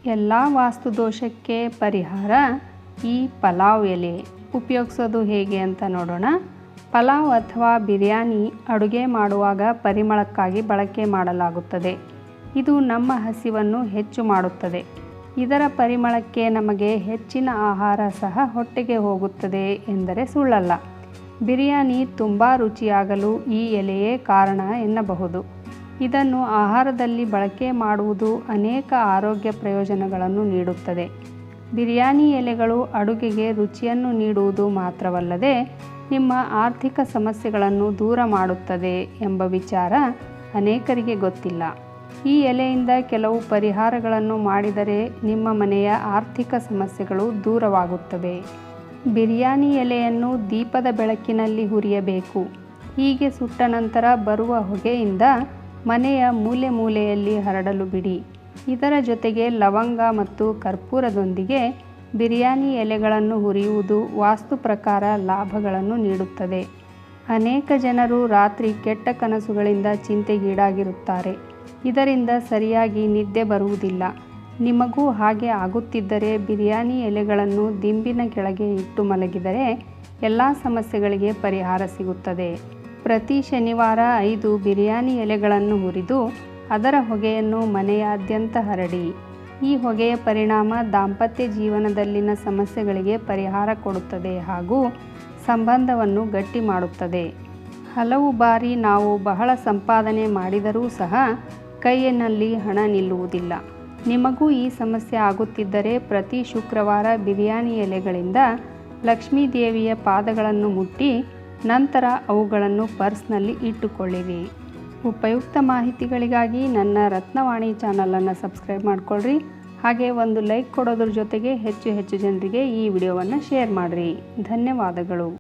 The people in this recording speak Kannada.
ಎಲ್ಲ ವಾಸ್ತು ದೋಷಕ್ಕೆ ಪರಿಹಾರ ಈ ಪಲಾವ್ ಎಲೆ ಉಪಯೋಗಿಸೋದು ಹೇಗೆ ಅಂತ ನೋಡೋಣ. ಪಲಾವ್ ಅಥವಾ ಬಿರಿಯಾನಿ ಅಡುಗೆ ಮಾಡುವಾಗ ಪರಿಮಳಕ್ಕಾಗಿ ಬಳಕೆ ಮಾಡಲಾಗುತ್ತದೆ. ಇದು ನಮ್ಮ ಹಸಿವನ್ನು ಹೆಚ್ಚು ಮಾಡುತ್ತದೆ. ಇದರ ಪರಿಮಳಕ್ಕೆ ನಮಗೆ ಹೆಚ್ಚಿನ ಆಹಾರ ಸಹ ಹೊಟ್ಟೆಗೆ ಹೋಗುತ್ತದೆ ಎಂದರೆ ಸುಳ್ಳಲ್ಲ. ಬಿರಿಯಾನಿ ತುಂಬ ರುಚಿಯಾಗಲು ಈ ಎಲೆಯೇ ಕಾರಣ ಎನ್ನಬಹುದು. ಇದನ್ನು ಆಹಾರದಲ್ಲಿ ಬಳಕೆ ಮಾಡುವುದು ಅನೇಕ ಆರೋಗ್ಯ ಪ್ರಯೋಜನಗಳನ್ನು ನೀಡುತ್ತದೆ. ಬಿರಿಯಾನಿ ಎಲೆಗಳು ಅಡುಗೆಗೆ ರುಚಿಯನ್ನು ನೀಡುವುದು ಮಾತ್ರವಲ್ಲದೆ ನಿಮ್ಮ ಆರ್ಥಿಕ ಸಮಸ್ಯೆಗಳನ್ನು ದೂರ ಮಾಡುತ್ತದೆ ಎಂಬ ವಿಚಾರ ಅನೇಕರಿಗೆ ಗೊತ್ತಿಲ್ಲ. ಈ ಎಲೆಯಿಂದ ಕೆಲವು ಪರಿಹಾರಗಳನ್ನು ಮಾಡಿದರೆ ನಿಮ್ಮ ಮನೆಯ ಆರ್ಥಿಕ ಸಮಸ್ಯೆಗಳು ದೂರವಾಗುತ್ತವೆ. ಬಿರಿಯಾನಿ ಎಲೆಯನ್ನು ದೀಪದ ಬೆಳಕಿನಲ್ಲಿ ಹುರಿಯಬೇಕು. ಹೀಗೆ ಸುಟ್ಟ ನಂತರ ಬರುವ ಹೊಗೆಯಿಂದ ಮನೆಯ ಮೂಲೆ ಮೂಲೆಯಲ್ಲಿ ಹರಡಲು ಬಿಡಿ. ಇದರ ಜೊತೆಗೆ ಲವಂಗ ಮತ್ತು ಕರ್ಪೂರದೊಂದಿಗೆ ಬಿರಿಯಾನಿ ಎಲೆಗಳನ್ನು ಹುರಿಯುವುದು ವಾಸ್ತು ಪ್ರಕಾರ ಲಾಭಗಳನ್ನು ನೀಡುತ್ತದೆ. ಅನೇಕ ಜನರು ರಾತ್ರಿ ಕೆಟ್ಟ ಕನಸುಗಳಿಂದ ಚಿಂತೆಗೀಡಾಗಿರುತ್ತಾರೆ. ಇದರಿಂದ ಸರಿಯಾಗಿ ನಿದ್ದೆ ಬರುವುದಿಲ್ಲ. ನಿಮಗೂ ಹಾಗೆ ಆಗುತ್ತಿದ್ದರೆ ಬಿರಿಯಾನಿ ಎಲೆಗಳನ್ನು ದಿಂಬಿನ ಕೆಳಗೆ ಇಟ್ಟು ಮಲಗಿದರೆ ಎಲ್ಲ ಸಮಸ್ಯೆಗಳಿಗೆ ಪರಿಹಾರ ಸಿಗುತ್ತದೆ. ಪ್ರತಿ ಶನಿವಾರ 5 ಬಿರಿಯಾನಿ ಎಲೆಗಳನ್ನು ಹುರಿದು ಅದರ ಹೊಗೆಯನ್ನು ಮನೆಯಾದ್ಯಂತ ಹರಡಿ. ಈ ಹೊಗೆಯ ಪರಿಣಾಮ ದಾಂಪತ್ಯ ಜೀವನದಲ್ಲಿನ ಸಮಸ್ಯೆಗಳಿಗೆ ಪರಿಹಾರ ಕೊಡುತ್ತದೆ ಹಾಗೂ ಸಂಬಂಧವನ್ನು ಗಟ್ಟಿ ಮಾಡುತ್ತದೆ. ಹಲವು ಬಾರಿ ನಾವು ಬಹಳ ಸಂಪಾದನೆ ಮಾಡಿದರೂ ಸಹ ಕೈಯಲ್ಲಿ ಹಣ ನಿಲ್ಲುವುದಿಲ್ಲ. ನಿಮಗೂ ಈ ಸಮಸ್ಯೆ ಆಗುತ್ತಿದ್ದರೆ ಪ್ರತಿ ಶುಕ್ರವಾರ ಬಿರಿಯಾನಿ ಎಲೆಗಳಿಂದ ಲಕ್ಷ್ಮೀ ದೇವಿಯ ಪಾದಗಳನ್ನು ಮುಟ್ಟಿ ನಂತರ ಅವುಗಳನ್ನು ಪರ್ಸ್ನಲ್ಲಿ ಇಟ್ಟುಕೊಳ್ಳಿರಿ. ಉಪಯುಕ್ತ ಮಾಹಿತಿಗಳಿಗಾಗಿ ನನ್ನ ರತ್ನವಾಣಿ ಚಾನಲನ್ನು ಸಬ್ಸ್ಕ್ರೈಬ್ ಮಾಡಿಕೊಳ್ಳ್ರಿ. ಹಾಗೆ ಒಂದು ಲೈಕ್ ಕೊಡೋದ್ರ ಜೊತೆಗೆ ಹೆಚ್ಚು ಜನರಿಗೆ ಈ ವಿಡಿಯೋವನ್ನು ಶೇರ್ ಮಾಡಿರಿ. ಧನ್ಯವಾದಗಳು.